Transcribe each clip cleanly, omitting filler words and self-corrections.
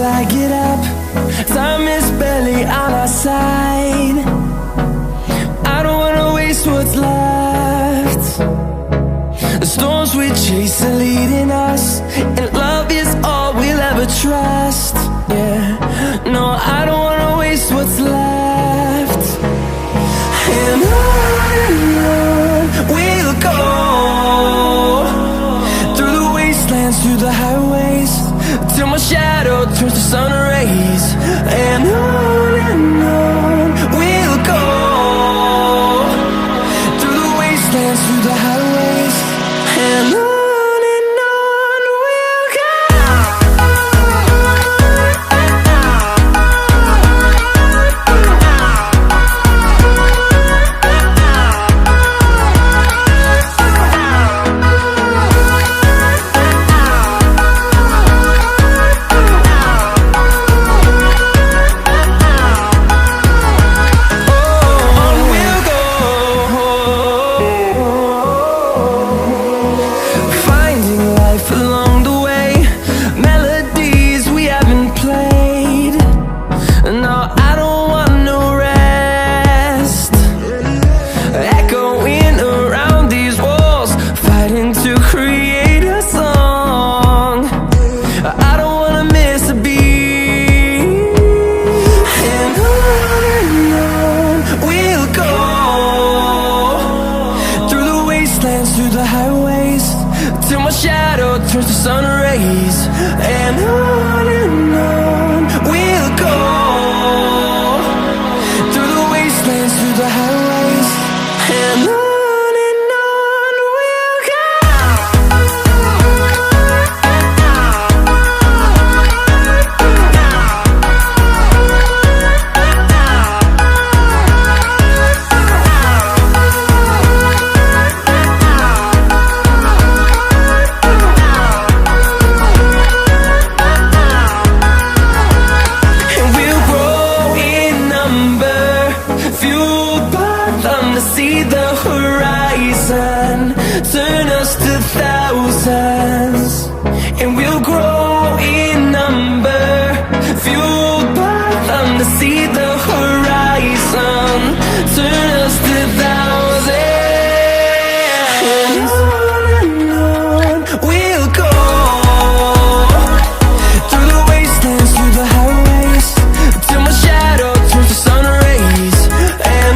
till I get up. Time is barely on our side. I don't wanna waste what's left. The storms we chase are leading us, and love is all we'll ever trust. Yeah, no, I don't wanna waste what's left. And on we'll go, through the wastelands, through the highways, till my shadow turns to sun rays. And on we'll go, through the wastelands, through the highways, and on we'll go. Through the highways, till my shadow turns to sun rays. And on we'll go, through the wastelands, through the highways, and on we'll go. See the horizon turn us to thousands, and we'll grow in number, fueled by them. To see the horizon turn us to thousands, and on we'll go, through the wastelands, through the highways, till my shadow turns to sun rays. And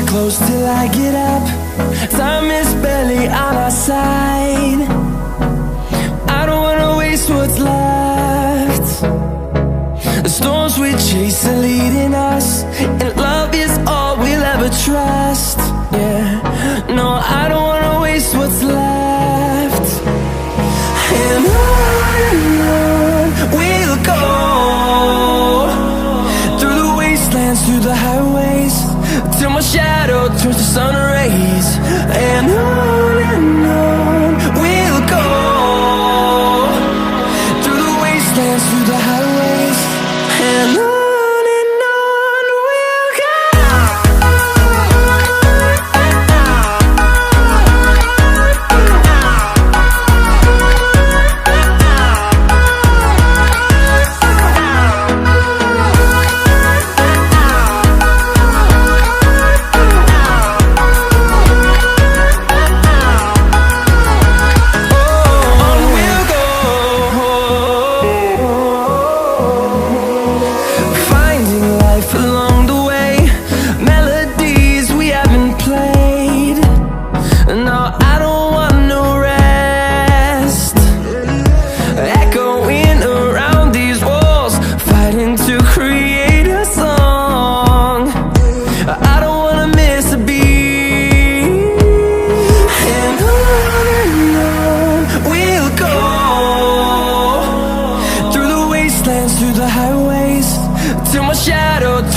close till I get up. Time is barely on our side. I don't wanna waste what's left. The storms we chase are leading us, and love is all we'll ever trust. Yeah, no, I don't wanna waste what's left. And on we'll go, through the wastelands, through the highways, till my shadow turns to sun rays. And on we'll go, through the wastelands, through the highways, and on we'll go.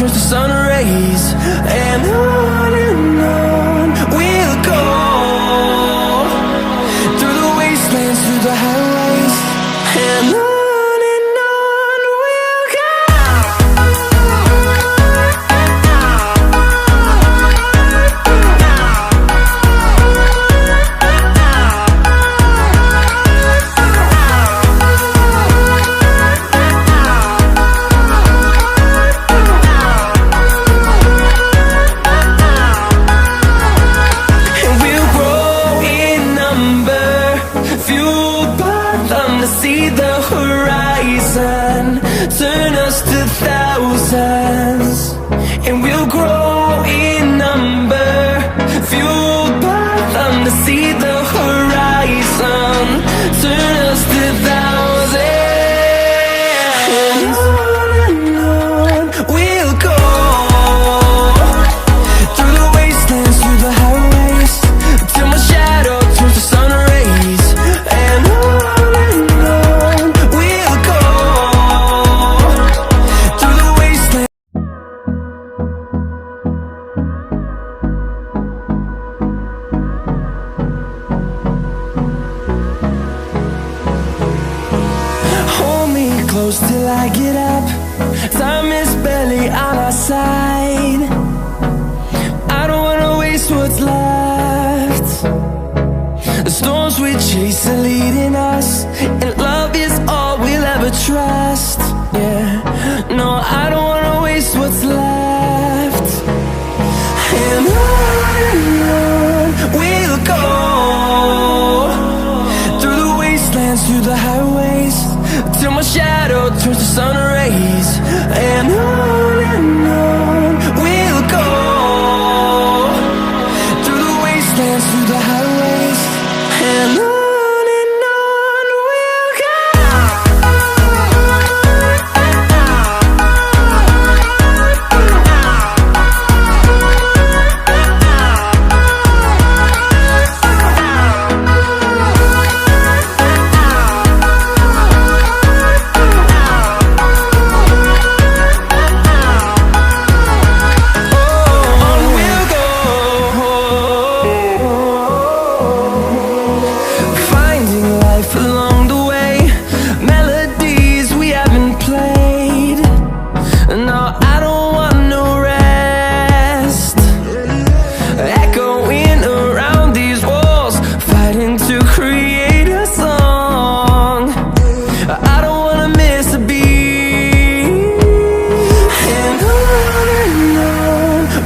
turns to sun rays, and on we'll go, through the wastelands, through the highways. turn us to thousands, and we'll grow in number, fueled by them to see the horizon, turn us to thousands. And on we'll go, through the wastelands, through the highways, till my shadow turns to sun rays. And on we'll go, through the wastelands. Hold me close till I get up. Time is barely on our side. I don't wanna waste what's left. The storms we chase are leading us, and love is all we'll ever trust. Yeah, no, I don't wanna waste what's left. And on we'll go, through the wastelands, through the highways, till my shadow turns to sun rays. And on we'll go, through the wastelands, through the highways. And on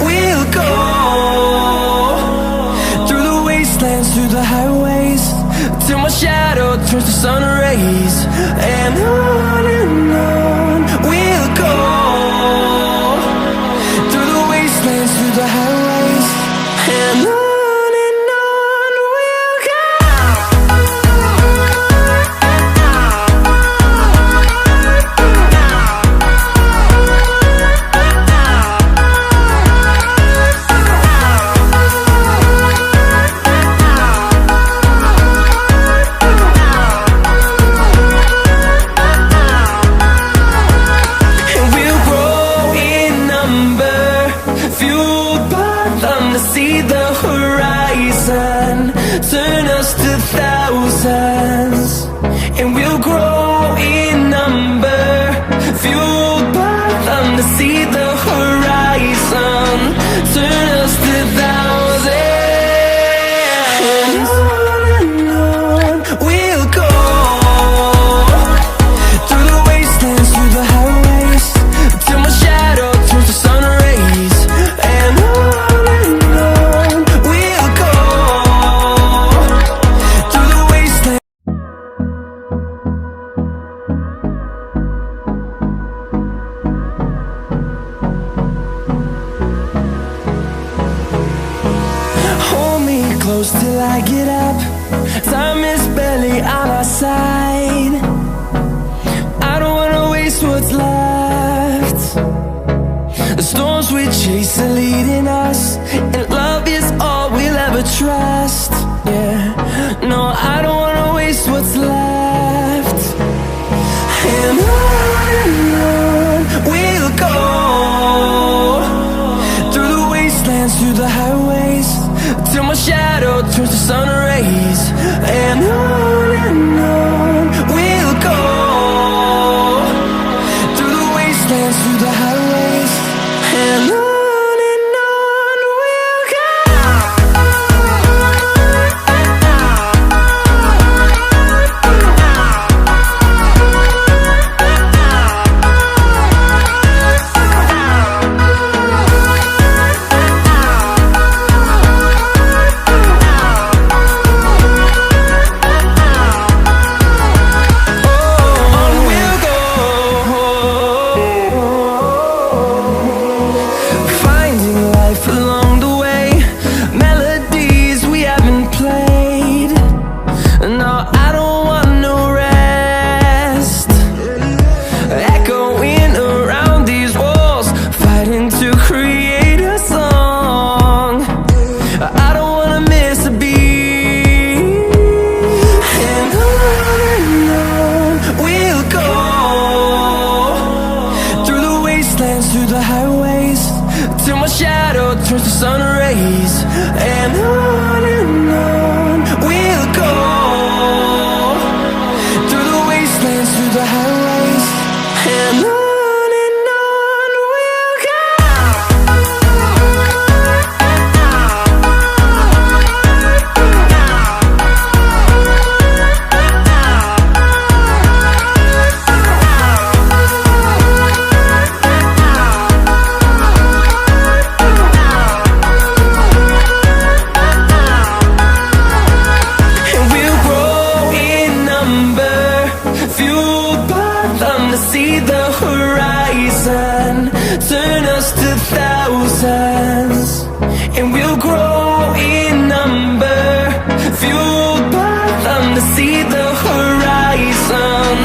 we'll go. Through the highways, till my shadow turns to sun rays. And on we'll go, through the wastelands, through the highways. And on we'll go. See the horizon, turn us to thousands, and we'll grow in number, fueled by them to see the horizon, turn us to thousands. And on we'll go, through the wastelands, through the highways, till my shadow turns to sun rays. And close till I get up. Time is barely on our side. I don't wanna waste what's left. The storms we chase are leading us, and love is all we'll ever trust. Yeah, no, I don't wanna waste what's left. And on we'll go, through the wastelands, through the highways, till my shadow turns to sun rays. And on we'll go, through the wastelands, through the highways. And on we'll go. till my shadow turns to sun rays. And on we'll go, through the wastelands, through the highways. And on we'll go. See the horizon, turn us to thousands, and we'll grow in number, fueled by them to see the horizon,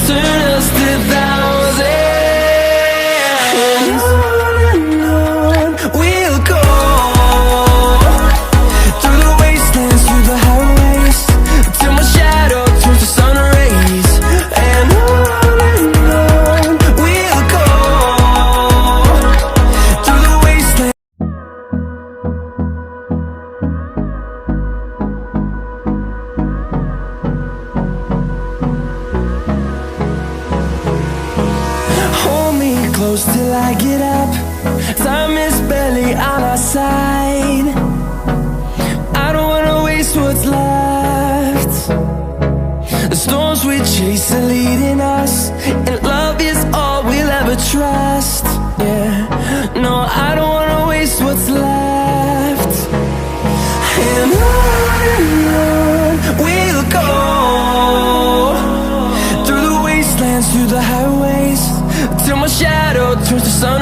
turn us to thousands. And on we'll go, through the wastelands, through the highways, till my shadow turns to sun rays. And close till I get up, time is barely on our side. I don't wanna waste what's left. The storms we chase are leading us, and love is all we'll ever trust. Yeah, no, I don't wanna waste what's left. And on we'll go, through the wastelands, through the highways, till my shadow turns to sun